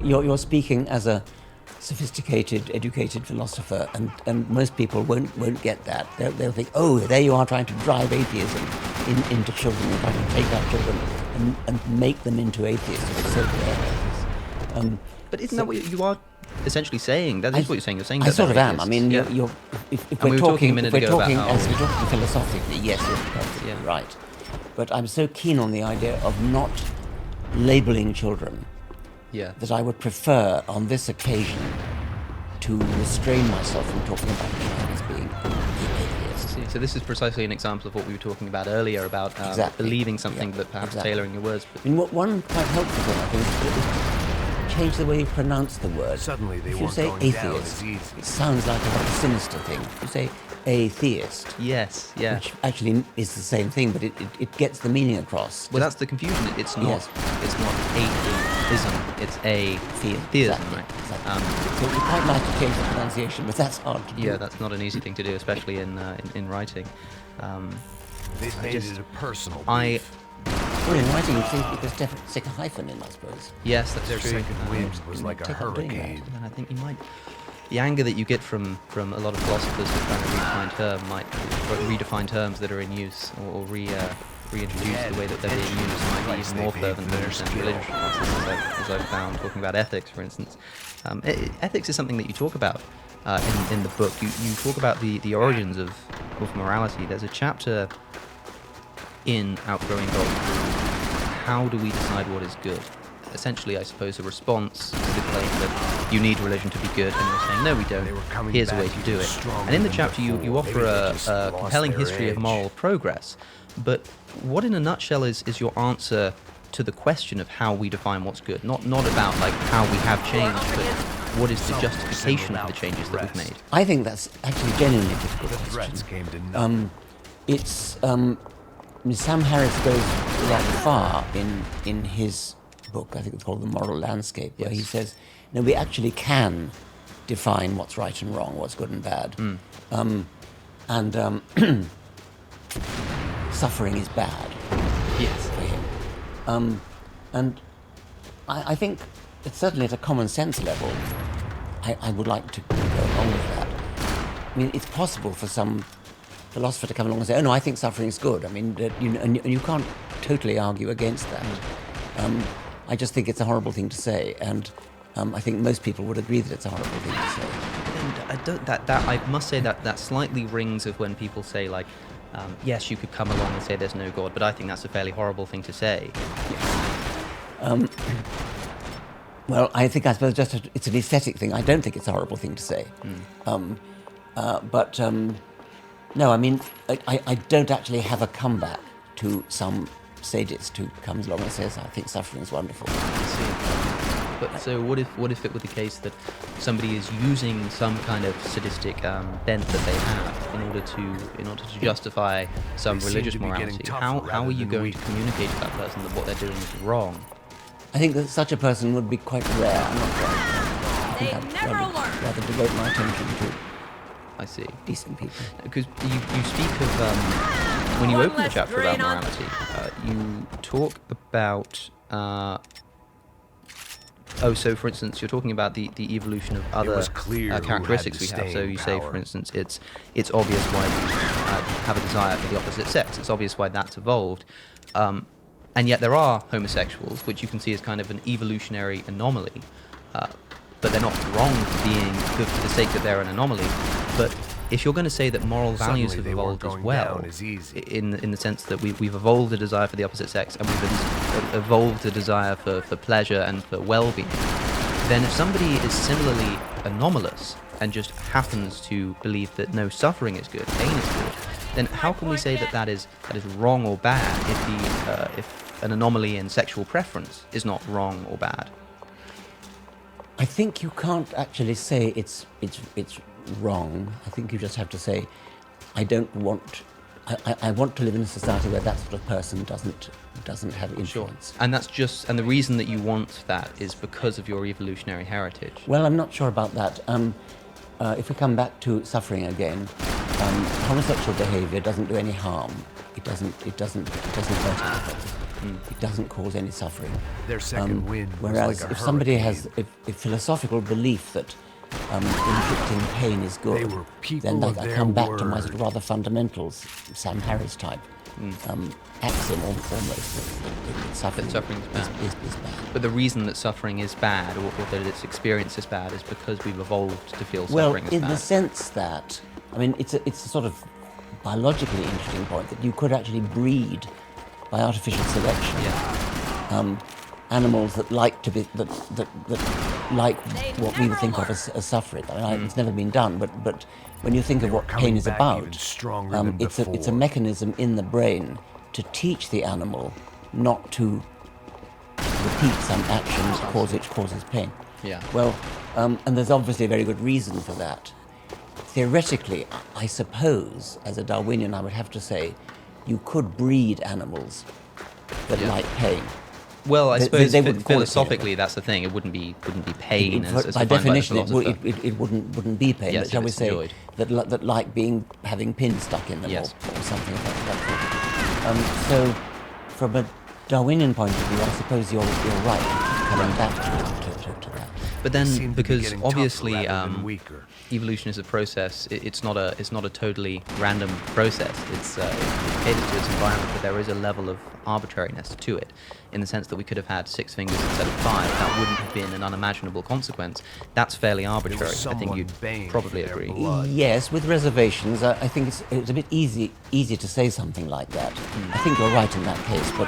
You're speaking as a sophisticated, educated philosopher, and most people won't get that. They'll think, oh, there you are trying to drive atheism into children. You're trying to take our children and make them into atheists, or so-called atheists. But isn't that what you are essentially saying? That is what you're saying. You're saying I that sort of am. atheists. I mean, Yeah. if And we're we were talking a minute ago about how- as we're talking philosophically, yes, you're perfectly right. But I'm so keen on the idea of not labeling children Yeah. that I would prefer on this occasion to restrain myself from talking about child as being atheist. So this is precisely an example of what we were talking about earlier about Exactly. believing something, Yeah, but perhaps exactly. tailoring your words. I mean, one quite helpful thing, I think, is change the way you pronounce the word. Suddenly they if you weren't say going down atheist, as easy. it sounds like a very sinister thing. If you say atheist, Yes, yeah. which actually is the same thing, but it gets the meaning across. Well, that's the confusion. It's not. Yes. It's not atheism. It's a theism, Exactly, right? exactly. So it'd be quite nice to change the pronunciation, but that's hard to do. Yeah, that's not an easy thing to do, especially in writing. They made just- it a personal I beef. Well, in writing, you think you could definitely stick a hyphen in, I suppose. Yes, that's Their true. second wind was like a take on doing that. hurricane. And I think you might. The anger that you get from a lot of philosophers who are trying to redefine terms that are in use, or reintroduce the way that they're being used, might be even more fervent than religious philosophers, as I've found, talking about ethics, for instance. Ethics is something that you talk about in the book. You talk about the origins of morality. There's a chapter in Outgrowing God called How Do We Decide What Is Good? Essentially, I suppose, a response to the claim that you need religion to be good, and you're saying, no, we don't. They were coming Here's a way back to do even it. stronger And in the than chapter, you before. offer Maybe they just a lost compelling their history of edge. moral progress. But what, in a nutshell, is your answer to the question of how we define what's good? Not about like how we have changed, but what is the justification for the changes that we've made? I think that's actually genuinely a difficult The threats question. came to nothing. I mean, Sam Harris goes rather far in his book, I think it's called The Moral Landscape, where he says, no, we actually can define what's right and wrong, what's good and bad. Suffering is bad Yes. for him. And I think it's certainly at a common sense level, I would like to go along with that. I mean, it's possible for some philosopher to come along and say, oh no, I think suffering is good. I mean, and you can't totally argue against that. I just think it's a horrible thing to say, and I think most people would agree that it's a horrible thing to say. And I must say that slightly rings of when people say, like, yes, you could come along and say there's no God, but I think that's a fairly horrible thing to say. Well, I suppose it's an aesthetic thing. I don't think it's a horrible thing to say. No, I mean, I don't actually have a comeback to some sadist who comes along and says, I think suffering is wonderful. But so what if it were the case that somebody is using some kind of sadistic bent that they have in order to justify some They seem religious to be getting morality? tougher How rather are you than going weak. to communicate to that person that what they're doing is wrong? I think that such a person would be quite rare. I'm not quite. I think I'd rather devote my attention to I see. decent people. Because you speak of when you open the chapter about morality, you talk about so for instance, you're talking about the evolution of other was clear who had characteristics the we have. So staying you say, power. for instance, it's obvious why we have a desire for the opposite sex. It's obvious why that's evolved. And yet there are homosexuals, which you can see as kind of an evolutionary anomaly. But they're not wrong for being good for the sake that they're an anomaly. But if you're going to say that moral values Suddenly have they weren't evolved as going well, down as easy. in the sense that we've evolved a desire for the opposite sex and we've evolved a desire for pleasure and for well-being, then if somebody is similarly anomalous and just happens to believe that no, suffering is good, pain is good, then how can we say that is wrong or bad if an anomaly in sexual preference is not wrong or bad? I think you can't actually say it's wrong. I think you just have to say, I want to live in a society where that sort of person doesn't have influence. And the reason that you want that is because of your evolutionary heritage. Well, I'm not sure about that. If we come back to suffering again, homosexual behaviour doesn't do any harm. It doesn't hurt anything. It doesn't cause any suffering. Their second wind was Whereas like a if somebody has hurricane. a philosophical belief that inflicting pain is They good, were people then of I their come back to my sort of word. rather fundamentals, Sam Harris type axiom almost that suffering, suffering's bad. is bad. But the reason that suffering is bad, or that its experience is bad, is because we've evolved to feel Well, suffering is in bad. the sense that, I mean, it's a sort of biologically interesting point that you could actually breed by artificial selection Yeah. animals that like to be that like what we would think of as suffering. I mean, it's never been done, but when you think of what coming pain is back about, even stronger than it's a before. mechanism in the brain to teach the animal not to repeat some action which causes pain. Yeah. Well, and there's obviously a very good reason for that. Theoretically, I suppose, as a Darwinian, I would have to say, you could breed animals that Yeah. like pain. Well, I They- suppose they wouldn't call it pain. philosophically, that's the thing. It wouldn't be pain as By defined definition, by the philosopher. it wouldn't be pain. Yes, but shall if we it's say enjoyed. that like having pins stuck in them Yes. or something of that sort. So, from a Darwinian point of view, I suppose you're right coming back to that. But Seemed then, to be because getting tougher obviously rather than weaker. evolution is a process, it's not a totally random process. It caters to its environment, but there is a level of arbitrariness to it, in the sense that we could have had 6 fingers instead of 5. That wouldn't have been an unimaginable consequence. That's fairly arbitrary. I think someone you'd baying probably for their agree. blood. Yes, with reservations. I think it's a bit easy to say something like that. I think you're right in that case, but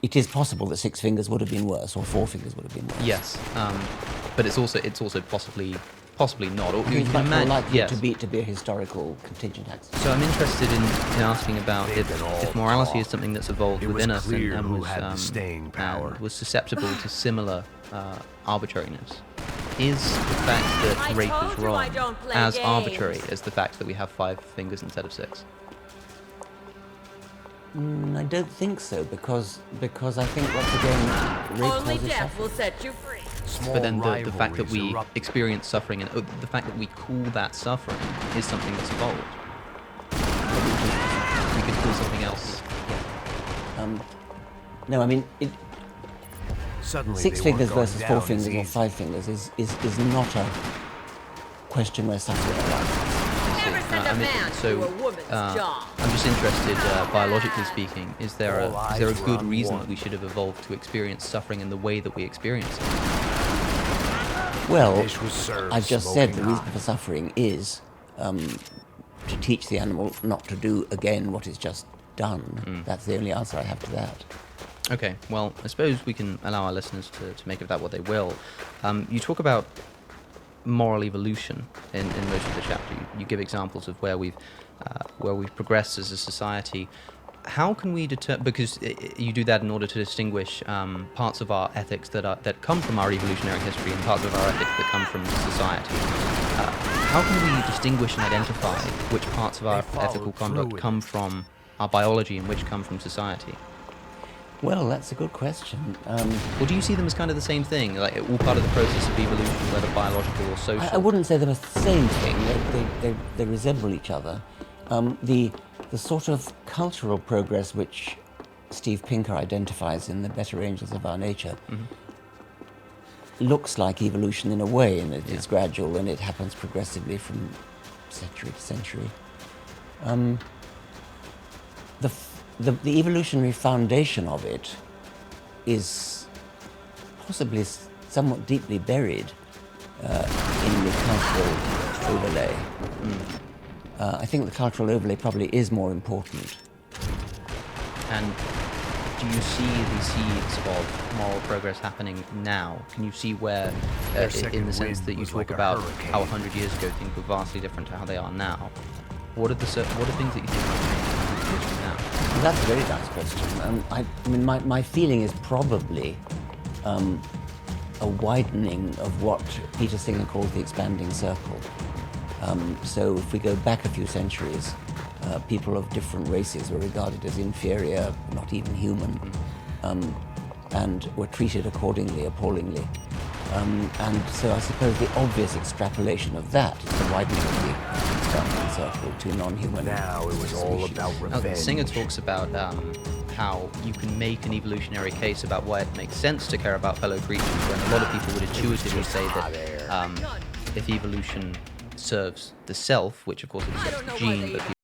it is possible that 6 fingers would have been worse, or 4 fingers would have been worse. Yes, but it's also possibly not. Or I think you it's can much more imagine, likely yes. to be a historical contingent accident. So I'm interested in asking about They've if been all morality talk. is something that's evolved It was within us clear and who was had the staying power. and was susceptible to similar arbitrariness. Is the fact that I rape told is you I wrong don't play as games. arbitrary as the fact that we have 5 fingers instead of 6? I don't think so, because I think once again, rape Only causes death suffering. will set you free. Small But then the fact that rivalries we erupted. experience suffering and the fact that we call that suffering is something that's evolved. We could call something else. No, I mean, Suddenly 6 they fingers weren't going versus 4 down as fingers or easy. 5 fingers is not a question where suffering arises. Never send a man to so a woman's job. I'm just interested, biologically speaking, is there All is there a eyes were good on reason one. that we should have evolved to experience suffering in the way that we experience it? Well, Dish was served I've just said the smoking reason hot. for suffering is to teach the animal not to do again what it's just done. That's the only answer I have to that. Okay, well, I suppose we can allow our listeners to make of that what they will. You talk about moral evolution in most of the chapter. You give examples of where we've progressed as a society. How can we determine? Because you do that in order to distinguish parts of our ethics that come from our evolutionary history and parts of our ethics that come from society. How can we distinguish and identify which parts of our followed ethical through conduct with come it. from our biology and which come from society? Well, that's a good question. Or do you see them as kind of the same thing, like all part of the process of evolution, whether biological or social? I wouldn't say they're the same thing. They resemble each other. The sort of cultural progress which Steve Pinker identifies in The Better Angels of Our Nature looks like evolution in a way, and it's gradual and it happens progressively from century to century. The evolutionary foundation of it is possibly somewhat deeply buried in the cultural overlay. I think the cultural overlay probably is more important. And do you see the seeds of moral progress happening now? Can you see where, Their in second the sense wind that you was talk like a about hurricane. how 100 years ago things were vastly different to how they are now? What are things that you think might change 100 years from now? Well, that's a very nice question. I mean, my feeling is probably a widening of what Peter Singer calls the expanding circle. So if we go back a few centuries, people of different races were regarded as inferior, not even human, and were treated accordingly, appallingly. And so I suppose the obvious extrapolation of that is the widening of the expanding circle to non-human Now it was all species. about revenge. Singer talks about how you can make an evolutionary case about why it makes sense to care about fellow creatures, when a lot of people would intuitively say that if evolution serves the self, which of course is a separate gene, but